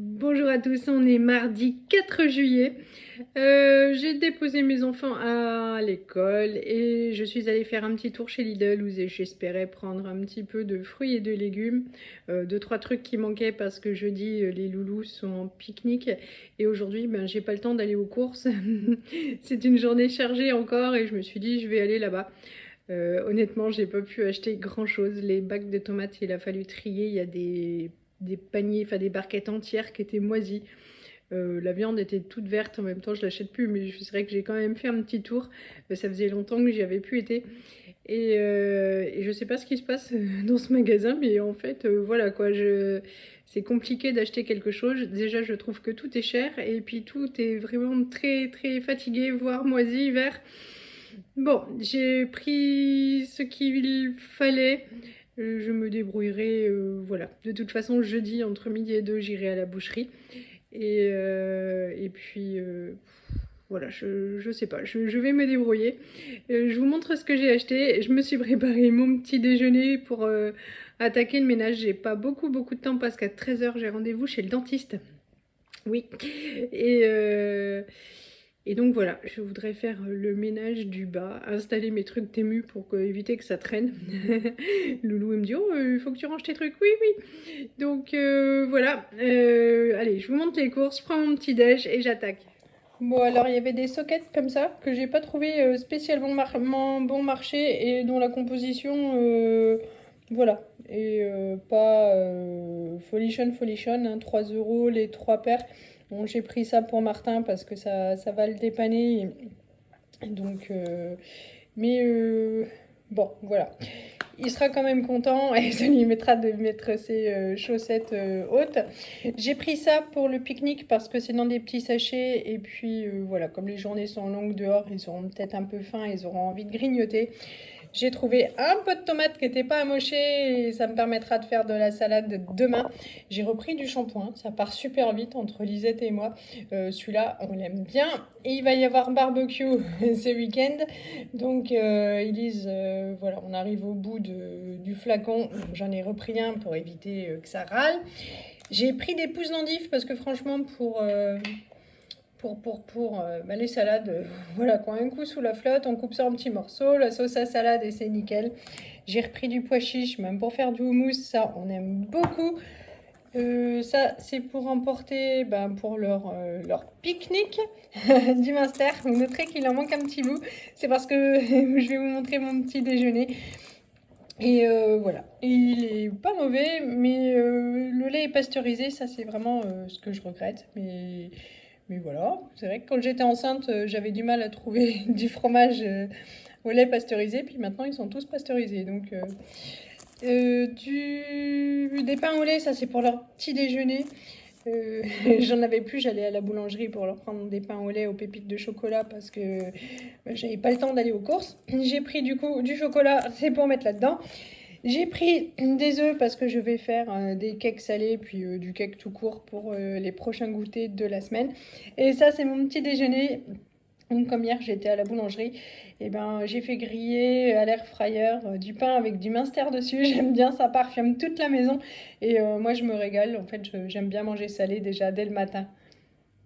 Bonjour à tous, on est mardi 4 juillet. J'ai déposé mes enfants à l'école et je suis allée faire un petit tour chez Lidl où j'espérais prendre un petit peu de fruits et de légumes. Deux, trois trucs qui manquaient parce que jeudi, les loulous sont en pique-nique et aujourd'hui, j'ai pas le temps d'aller aux courses. C'est une journée chargée encore et je me suis dit, je vais aller là-bas. Honnêtement, j'ai pas pu acheter grand-chose. Les bacs de tomates, il a fallu trier. Il y a des paniers, enfin des barquettes entières qui étaient moisies. La viande était toute verte, en même temps je l'achète plus, mais c'est vrai que j'ai quand même fait un petit tour. Ça faisait longtemps que j'y avais plus été. Et je sais pas ce qui se passe dans ce magasin, mais en fait, voilà quoi, c'est compliqué d'acheter quelque chose. Déjà, je trouve que tout est cher, et puis tout est vraiment très très fatigué, voire moisi, vert. Bon, j'ai pris ce qu'il fallait. Je me débrouillerai, voilà. De toute façon, jeudi, entre midi et deux, j'irai à la boucherie. Et puis, voilà, je sais pas, je vais me débrouiller. Je vous montre ce que j'ai acheté. Je me suis préparé mon petit déjeuner pour attaquer le ménage. J'ai pas beaucoup de temps parce qu'à 13 h, j'ai rendez-vous chez le dentiste. Oui. Et, euh, et donc voilà, je voudrais faire le ménage du bas, installer mes trucs Temu pour éviter que ça traîne. Loulou il me dit oh il faut que tu ranges tes trucs. Oui oui. Donc voilà. Allez, je vous montre les courses, je prends mon petit déj et j'attaque. Bon alors il y avait des sockets comme ça que j'ai pas trouvé spécialement bon marché et dont la composition voilà et pas folichon hein, 3 euros les 3 paires. Bon, j'ai pris ça pour Martin parce que ça va le dépanner. Donc, mais bon, voilà. Il sera quand même content et ça lui mettra de mettre ses chaussettes hautes. J'ai pris ça pour le pique-nique parce que c'est dans des petits sachets. Et puis voilà, comme les journées sont longues dehors, ils auront peut-être un peu faim, ils auront envie de grignoter. J'ai trouvé un pot de tomate qui n'était pas amoché et ça me permettra de faire de la salade demain. J'ai repris du shampoing, ça part super vite entre Lisette et moi. Celui-là, on l'aime bien. Et il va y avoir barbecue ce week-end. Donc, Elise, voilà, on arrive au bout du flacon. J'en ai repris un pour éviter que ça râle. J'ai pris des pousses d'endives parce que franchement, pour les salades, voilà quoi, un coup sous la flotte, on coupe ça en petits morceaux, la sauce à salade et c'est nickel. J'ai repris du pois chiche, même pour faire du houmous, ça on aime beaucoup. Ça c'est pour emporter pour leur pique-nique du Munster. Vous noterez qu'il en manque un petit bout, c'est parce que je vais vous montrer mon petit déjeuner. Et voilà, et il est pas mauvais, mais le lait est pasteurisé, ça c'est vraiment ce que je regrette. Mais voilà, c'est vrai que quand j'étais enceinte, j'avais du mal à trouver du fromage au lait pasteurisé, puis maintenant ils sont tous pasteurisés. Donc des pains au lait, ça c'est pour leur petit déjeuner. Euh, J'en avais plus, j'allais à la boulangerie pour leur prendre des pains au lait aux pépites de chocolat parce que j'avais pas le temps d'aller aux courses. J'ai pris du coup du chocolat, c'est pour mettre là-dedans. J'ai pris des œufs parce que je vais faire des cakes salés puis du cake tout court pour les prochains goûters de la semaine. Et ça, c'est mon petit déjeuner. Donc, comme hier, j'étais à la boulangerie, et ben j'ai fait griller à l'air fryer du pain avec du minster dessus. J'aime bien, ça parfume toute la maison. Et moi, je me régale. En fait, j'aime bien manger salé déjà dès le matin.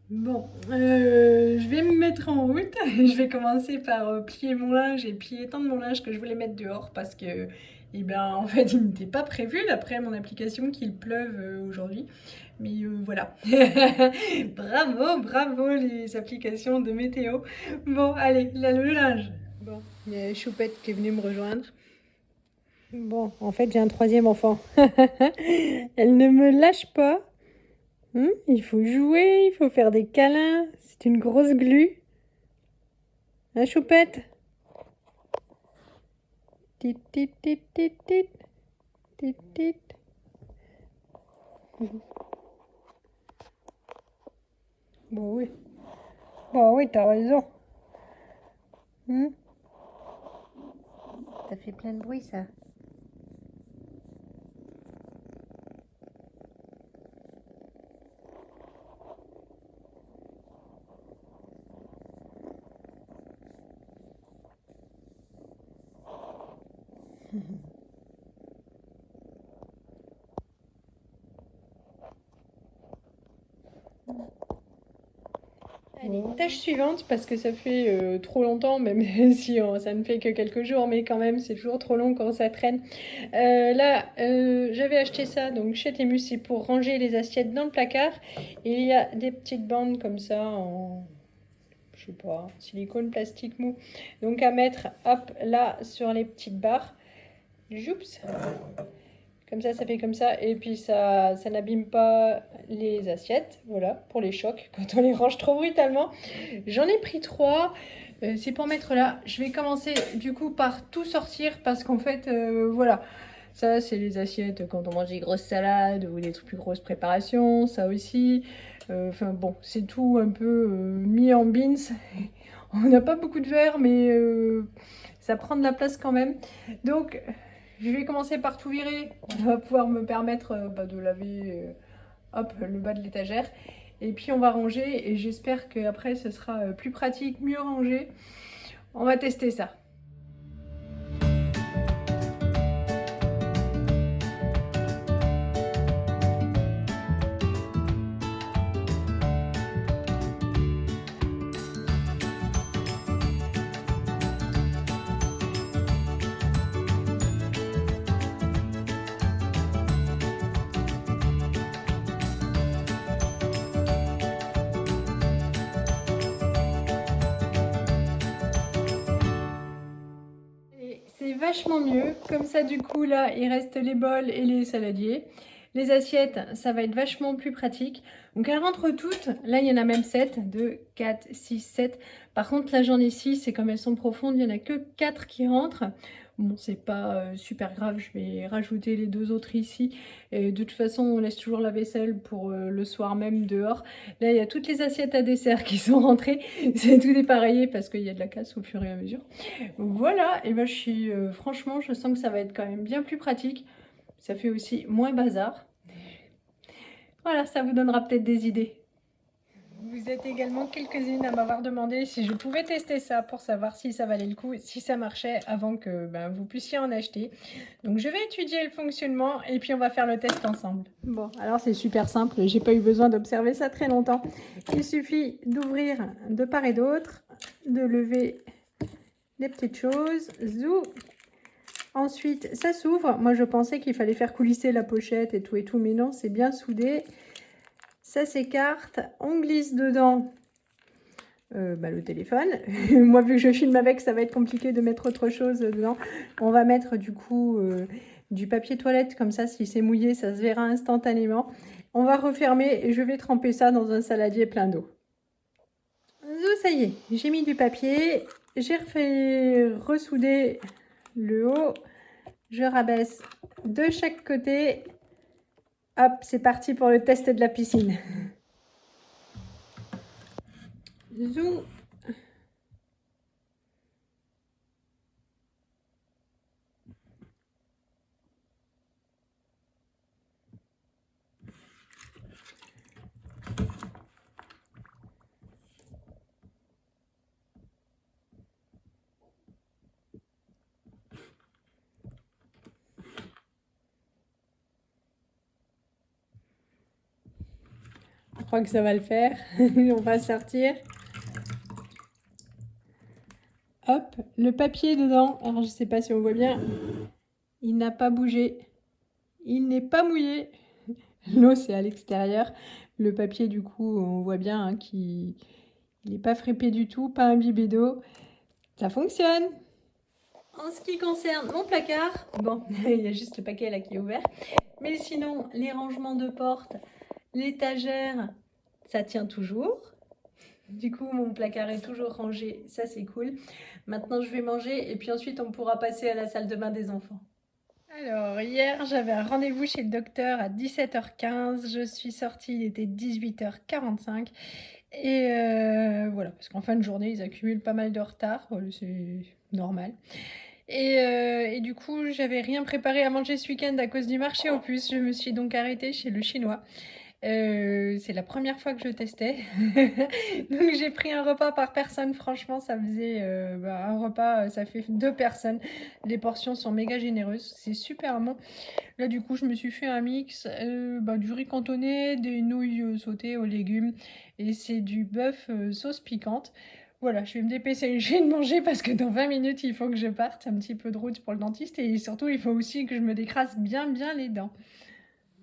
Bon, je vais me mettre en route. Je vais commencer par plier mon linge et puis étendre mon linge que je voulais mettre dehors parce que, eh ben, en fait, il n'était pas prévu d'après mon application qu'il pleuve aujourd'hui. Mais voilà. Bravo, bravo les applications de météo. Bon, allez, là, le linge. Bon, il y a Choupette qui est venue me rejoindre. Bon, en fait, j'ai un troisième enfant. Elle ne me lâche pas. Il faut jouer, il faut faire des câlins. C'est une grosse glu. Hein, Choupette? Tit, tit, tit, tit, tit. Tit, tit. Bon, oui. Bon, oui, t'as raison. Hmm. Ça fait plein de bruit, ça. Allez, tâche suivante, parce que ça fait trop longtemps, même si ça ne fait que quelques jours, mais quand même, c'est toujours trop long quand ça traîne. Là, j'avais acheté ça donc chez Temu, c'est pour ranger les assiettes dans le placard. Il y a des petites bandes comme ça en, je sais pas, silicone, plastique mou. Donc à mettre, hop, là, sur les petites barres. Joups. Comme ça fait comme ça. Et puis ça n'abîme pas les assiettes. Voilà, pour les chocs, quand on les range trop brutalement. J'en ai pris 3. C'est pour mettre là. Je vais commencer du coup par tout sortir parce qu'en fait, voilà. Ça, c'est les assiettes quand on mange des grosses salades ou des plus grosses préparations. Ça aussi. Enfin bon, c'est tout un peu mis en bins. On n'a pas beaucoup de verre, mais ça prend de la place quand même. Donc, je vais commencer par tout virer. Ça va pouvoir me permettre de laver hop, le bas de l'étagère. Et puis, on va ranger. Et j'espère qu'après, ce sera plus pratique, mieux rangé. On va tester ça. C'est vachement mieux. Comme ça, du coup, là, il reste les bols et les saladiers. Les assiettes, ça va être vachement plus pratique. Donc, elles rentrent toutes. Là, il y en a même 7. 2, 4, 6, 7. Par contre, là, j'en ai 6. Et comme elles sont profondes, il n'y en a que 4 qui rentrent. Bon, c'est pas super grave. Je vais rajouter les 2 autres ici. Et de toute façon, on laisse toujours la vaisselle pour le soir même dehors. Là, il y a toutes les assiettes à dessert qui sont rentrées. C'est tout dépareillé parce qu'il y a de la casse au fur et à mesure. Voilà, et ben je suis franchement, je sens que ça va être quand même bien plus pratique. Ça fait aussi moins bazar. Voilà, ça vous donnera peut-être des idées. Vous êtes également quelques-unes à m'avoir demandé si je pouvais tester ça pour savoir si ça valait le coup, si ça marchait avant que vous puissiez en acheter. Donc je vais étudier le fonctionnement et puis on va faire le test ensemble. Bon, alors c'est super simple, j'ai pas eu besoin d'observer ça très longtemps. Il suffit d'ouvrir de part et d'autre, de lever des petites choses, zou. Ensuite, ça s'ouvre. Moi, je pensais qu'il fallait faire coulisser la pochette et tout, mais non, c'est bien soudé. Ça s'écarte. On glisse dedans le téléphone. Moi, vu que je filme avec, ça va être compliqué de mettre autre chose dedans. On va mettre du coup du papier toilette, comme ça, si c'est mouillé, ça se verra instantanément. On va refermer et je vais tremper ça dans un saladier plein d'eau. Ça y est, j'ai mis du papier. J'ai refait ressouder le haut. Je rabaisse de chaque côté. Hop, c'est parti pour le test de la piscine. Zou. Je crois que ça va le faire. On va sortir. Hop, le papier dedans. Alors, je ne sais pas si on voit bien. Il n'a pas bougé. Il n'est pas mouillé. L'eau, c'est à l'extérieur. Le papier, du coup, on voit bien hein, qu'il n'est pas fripé du tout, pas imbibé d'eau. Ça fonctionne. En ce qui concerne mon placard, bon, il y a juste le paquet là qui est ouvert. Mais sinon, les rangements de porte, l'étagère, ça tient toujours. Du coup, mon placard est toujours rangé, ça c'est cool. Maintenant, je vais manger et puis ensuite, on pourra passer à la salle de bain des enfants. Alors, hier, j'avais un rendez-vous chez le docteur à 17h15. Je suis sortie, il était 18h45. Et voilà, parce qu'en fin de journée, ils accumulent pas mal de retard. C'est normal. Et du coup, j'avais rien préparé à manger ce week-end à cause du marché aux puces. Je me suis donc arrêtée chez le chinois. C'est la première fois que je testais. Donc j'ai pris un repas par personne. Franchement, ça faisait un repas, ça fait 2 personnes. Les portions sont méga généreuses. C'est super bon. Là, du coup, je me suis fait un mix, du riz cantonné, des nouilles sautées aux légumes et c'est du bœuf sauce piquante. Voilà, je vais me dépêcher de manger parce que dans 20 minutes, il faut que je parte. Un petit peu de route pour le dentiste et surtout, il faut aussi que je me décrasse bien les dents.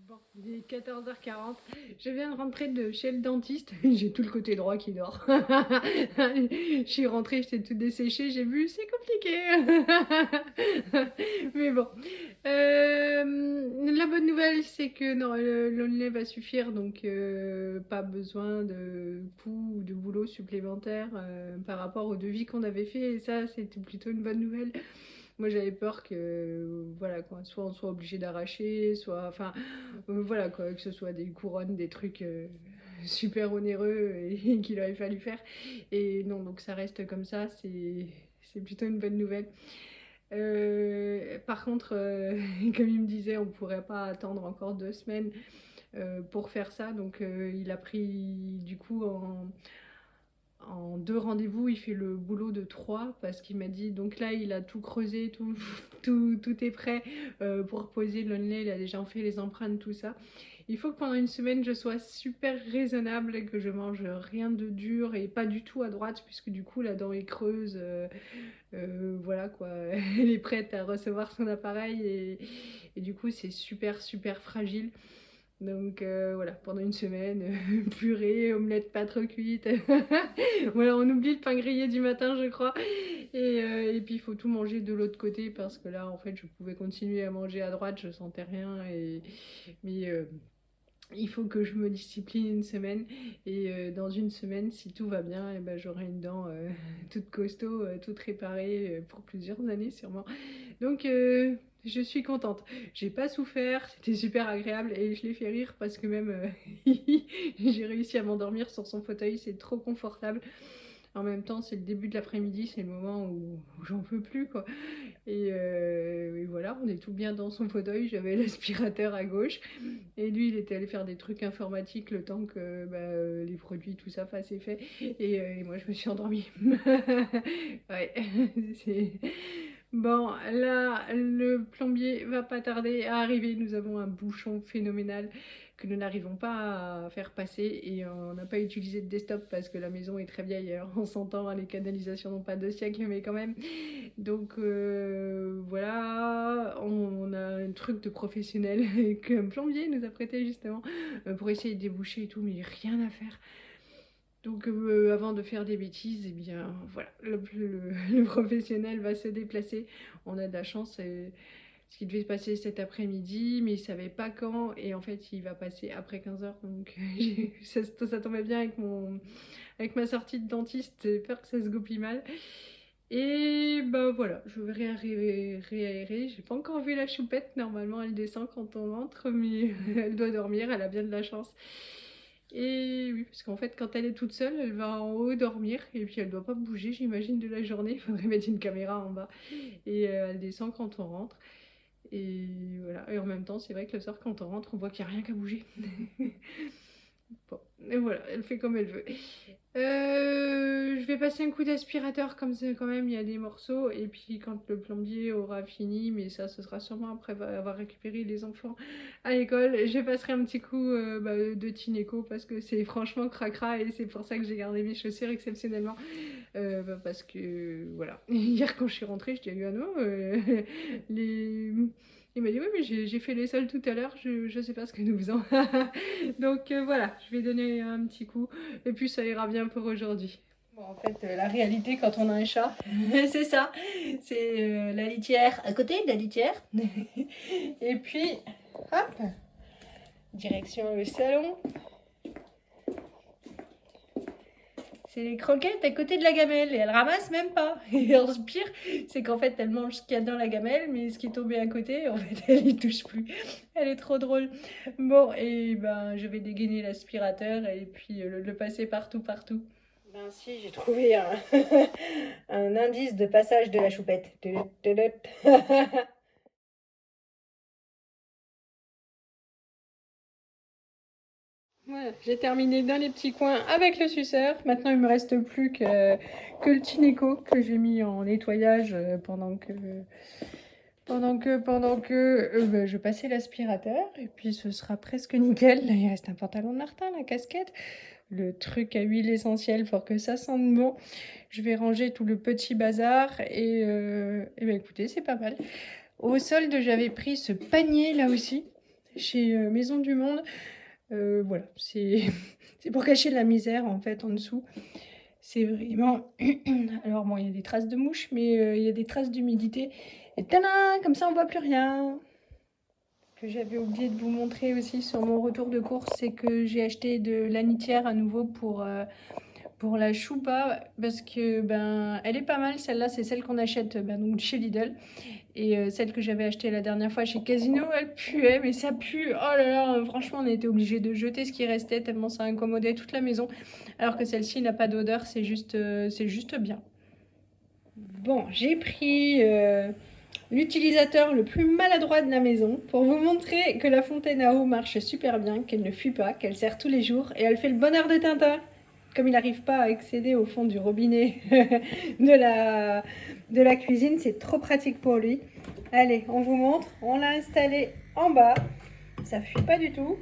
Bon, il est 14h40. Je viens de rentrer de chez le dentiste. J'ai tout le côté droit qui dort. Je suis rentrée, j'étais tout desséchée. J'ai vu, c'est compliqué. Mais bon. La bonne nouvelle, c'est que non, le lait va suffire. Donc, pas besoin de pouls ou de boulot supplémentaire par rapport au devis qu'on avait fait. Et ça, c'était plutôt une bonne nouvelle. Moi, j'avais peur que, voilà quoi, soit on soit obligé d'arracher, soit, enfin, voilà quoi, que ce soit des couronnes, des trucs super onéreux et qu'il aurait fallu faire. Et non, donc ça reste comme ça, c'est plutôt une bonne nouvelle. Par contre, comme il me disait, on pourrait pas attendre encore 2 semaines pour faire ça. Donc, il a pris du coup en 2 rendez-vous, il fait le boulot de 3 parce qu'il m'a dit, donc là il a tout creusé, tout est prêt pour poser l'onlay, il a déjà fait les empreintes, tout ça. Il faut que pendant une semaine je sois super raisonnable et que je mange rien de dur et pas du tout à droite puisque du coup la dent est creuse, voilà quoi, elle est prête à recevoir son appareil et du coup c'est super fragile. Donc voilà, pendant une semaine, purée, omelette pas trop cuite. Voilà, on oublie le pain grillé du matin, je crois. Et puis il faut tout manger de l'autre côté parce que là, en fait, je pouvais continuer à manger à droite, je sentais rien. Mais il faut que je me discipline une semaine. Et dans une semaine, si tout va bien, et ben, j'aurai une dent toute costaud, toute réparée pour plusieurs années sûrement. Donc je suis contente. J'ai pas souffert, c'était super agréable et je l'ai fait rire parce que même j'ai réussi à m'endormir sur son fauteuil, c'est trop confortable. En même temps, c'est le début de l'après-midi, c'est le moment où j'en peux plus quoi. Et voilà, on est tout bien dans son fauteuil. J'avais l'aspirateur à gauche et lui, il était allé faire des trucs informatiques le temps que les produits, tout ça fasse effet. Et moi, je me suis endormie. Ouais, c'est... Bon, là, le plombier va pas tarder à arriver. Nous avons un bouchon phénoménal que nous n'arrivons pas à faire passer et on n'a pas utilisé de desktop parce que la maison est très vieille. Alors, on s'entend, les canalisations n'ont pas 2 siècles, mais quand même. Donc voilà, on a un truc de professionnel qu'un plombier nous a prêté justement pour essayer de déboucher et tout, mais rien à faire. Donc avant de faire des bêtises, eh bien voilà, le professionnel va se déplacer. On a de la chance, ce qui devait se passer cet après-midi, mais il savait pas quand, et en fait il va passer après 15h, donc ça tombait bien avec ma sortie de dentiste, j'ai peur que ça se goupille mal. Et bah voilà, je vais réaérer. J'ai pas encore vu la choupette, normalement elle descend quand on rentre, mais elle doit dormir, elle a bien de la chance. Et oui, parce qu'en fait, quand elle est toute seule, elle va en haut dormir et puis elle doit pas bouger, j'imagine, de la journée. Il faudrait mettre une caméra en bas. Et elle descend quand on rentre. Et voilà. Et en même temps, c'est vrai que le soir, quand on rentre, on voit qu'il n'y a rien qu'à bouger. Bon, et voilà, elle fait comme elle veut. Je vais passer un coup d'aspirateur comme ça quand même, il y a des morceaux. Et puis quand le plombier aura fini, mais ça ce sera sûrement après avoir récupéré les enfants à l'école, je passerai un petit coup de Tineco parce que c'est franchement cracra et c'est pour ça que j'ai gardé mes chaussures exceptionnellement. Parce que voilà, hier quand je suis rentrée, je dis à Luano, les... Il m'a dit oui mais j'ai fait les sols tout à l'heure, je sais pas ce que nous faisons. Donc voilà, je vais donner un petit coup et puis ça ira bien pour aujourd'hui. Bon, en fait, la réalité quand on a un chat, c'est ça. C'est la litière à côté de la litière. Et puis, hop, direction le salon. C'est les croquettes à côté de la gamelle et elle ramasse même pas. Et le pire, c'est qu'en fait, elle mange ce qu'il y a dans la gamelle, mais ce qui est tombé à côté, en fait, elle y touche plus. Elle est trop drôle. Bon, et ben, je vais dégainer l'aspirateur et puis le passer partout. Ben si, j'ai trouvé un indice de passage de la choupette. Voilà, j'ai terminé dans les petits coins avec le suceur. Maintenant, il me reste plus que le Tineco que j'ai mis en nettoyage pendant que ben, je passais l'aspirateur. Et puis, ce sera presque nickel. Là, il reste un pantalon de Martin, la casquette, le truc à huile essentielle pour que ça sente bon. Je vais ranger tout le petit bazar et ben, écoutez, c'est pas mal. Au solde, j'avais pris ce panier là aussi chez Maison du Monde. Voilà, c'est pour cacher la misère en fait en dessous. C'est vraiment... Alors bon, il y a des traces de mouches, mais il y a des traces d'humidité. Et tadam, comme ça on voit plus rien. Ce que j'avais oublié de vous montrer aussi sur mon retour de course, c'est que j'ai acheté de l'anitière à nouveau pour la choupa, parce que ben elle est pas mal. Celle-là, c'est celle qu'on achète ben, donc chez Lidl. Et celle que j'avais achetée la dernière fois chez Casino, elle puait, mais ça pue. Oh là là, franchement, on a été obligé de jeter ce qui restait tellement ça incommodait toute la maison. Alors que celle-ci n'a pas d'odeur, c'est juste bien. Bon, j'ai pris l'utilisateur le plus maladroit de la maison pour vous montrer que la fontaine à eau marche super bien, qu'elle ne fuit pas, qu'elle sert tous les jours et elle fait le bonheur de Tintin. Comme il n'arrive pas à accéder au fond du robinet de la cuisine, c'est trop pratique pour lui. Allez, on vous montre. On l'a installé en bas. Ça ne fuit pas du tout.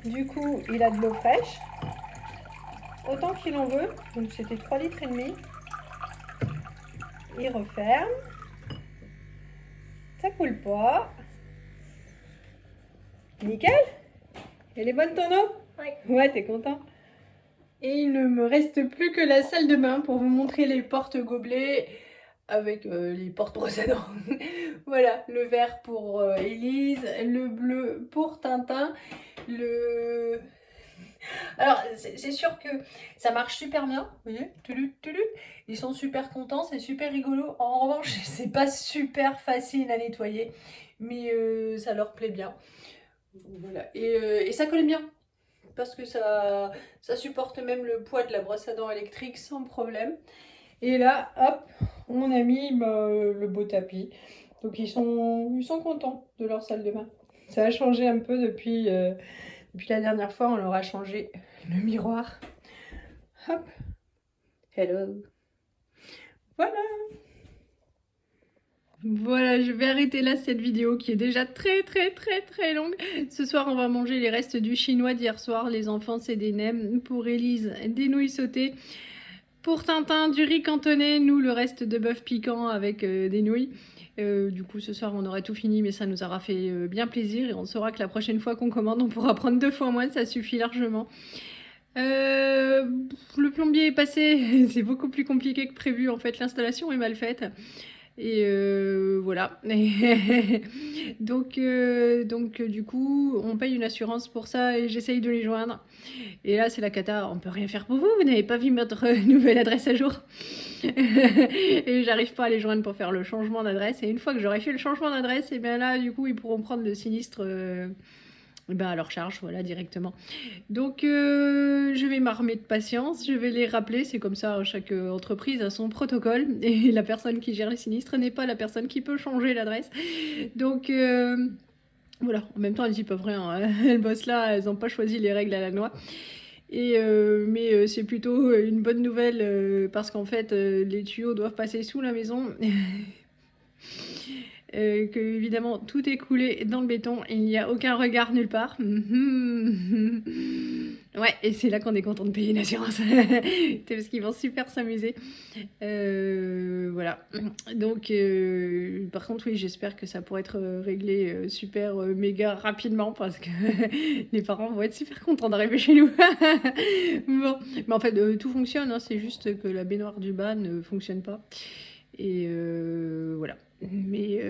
Du coup, il a de l'eau fraîche. Autant qu'il en veut. Donc, c'était 3,5 litres. Il referme. Ça coule pas. Nickel. Elle est bonne ton eau? Oui. Ouais, t'es content? Et il ne me reste plus que la salle de bain pour vous montrer les portes gobelets avec les portes brosses à dents. Voilà, le vert pour Élise, le bleu pour Tintin, le... Alors, c'est sûr que ça marche super bien, vous voyez, ils sont super contents, c'est super rigolo. En revanche, c'est pas super facile à nettoyer, mais ça leur plaît bien. Voilà, et ça colle bien. Parce que ça supporte même le poids de la brosse à dents électrique sans problème. Et là, hop, on a mis le beau tapis. Donc ils sont contents de leur salle de bain. Ça a changé un peu depuis la dernière fois. On leur a changé le miroir. Hop, hello. Voilà. Voilà, je vais arrêter là cette vidéo qui est déjà très longue. Ce soir, on va manger les restes du chinois d'hier soir. Les enfants, c'est des nems. Pour Élise, des nouilles sautées. Pour Tintin, du riz cantonné. Nous, le reste de bœuf piquant avec des nouilles. Du coup, ce soir, on aurait tout fini, mais ça nous aura fait bien plaisir. Et on saura que la prochaine fois qu'on commande, on pourra prendre 2 fois moins. Ça suffit largement. Le plombier est passé. C'est beaucoup plus compliqué que prévu. En fait, l'installation est mal faite. Et voilà. donc, du coup, on paye une assurance pour ça et j'essaye de les joindre. Et là, c'est la cata. On peut rien faire pour vous. Vous n'avez pas vu notre nouvelle adresse à jour. Et j'arrive pas à les joindre pour faire le changement d'adresse. Et une fois que j'aurai fait le changement d'adresse, et bien là, du coup, ils pourront prendre le sinistre à leur charge, voilà, directement. Donc, je vais m'armer de patience, je vais les rappeler, c'est comme ça, chaque entreprise a son protocole, et la personne qui gère les sinistres n'est pas la personne qui peut changer l'adresse. Donc, voilà, en même temps, elles y peuvent rien, elles bossent là, elles n'ont pas choisi les règles à la noix. Mais c'est plutôt une bonne nouvelle, parce qu'en fait, les tuyaux doivent passer sous la maison. Que évidemment tout est coulé dans le béton, il n'y a aucun regard nulle part. Ouais, et c'est là qu'on est content de payer une assurance. C'est parce qu'ils vont super s'amuser. Voilà. Donc, par contre, oui, j'espère que ça pourra être réglé super méga rapidement parce que les parents vont être super contents d'arriver chez nous. Bon, mais en fait, tout fonctionne, hein, c'est juste que la baignoire du bas ne fonctionne pas. Et voilà. Mais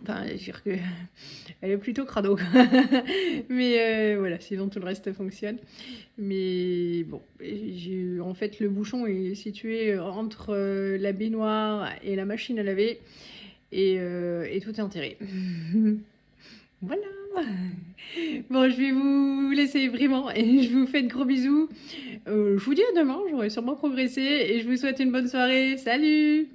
enfin, je veux dire que elle est plutôt crado. Mais voilà, sinon tout le reste fonctionne. Mais bon, en fait, le bouchon est situé entre la baignoire et la machine à laver. Et tout est enterré. Voilà. Bon, je vais vous laisser vraiment et je vous fais de gros bisous. Je vous dis à demain, j'aurai sûrement progressé et je vous souhaite une bonne soirée. Salut!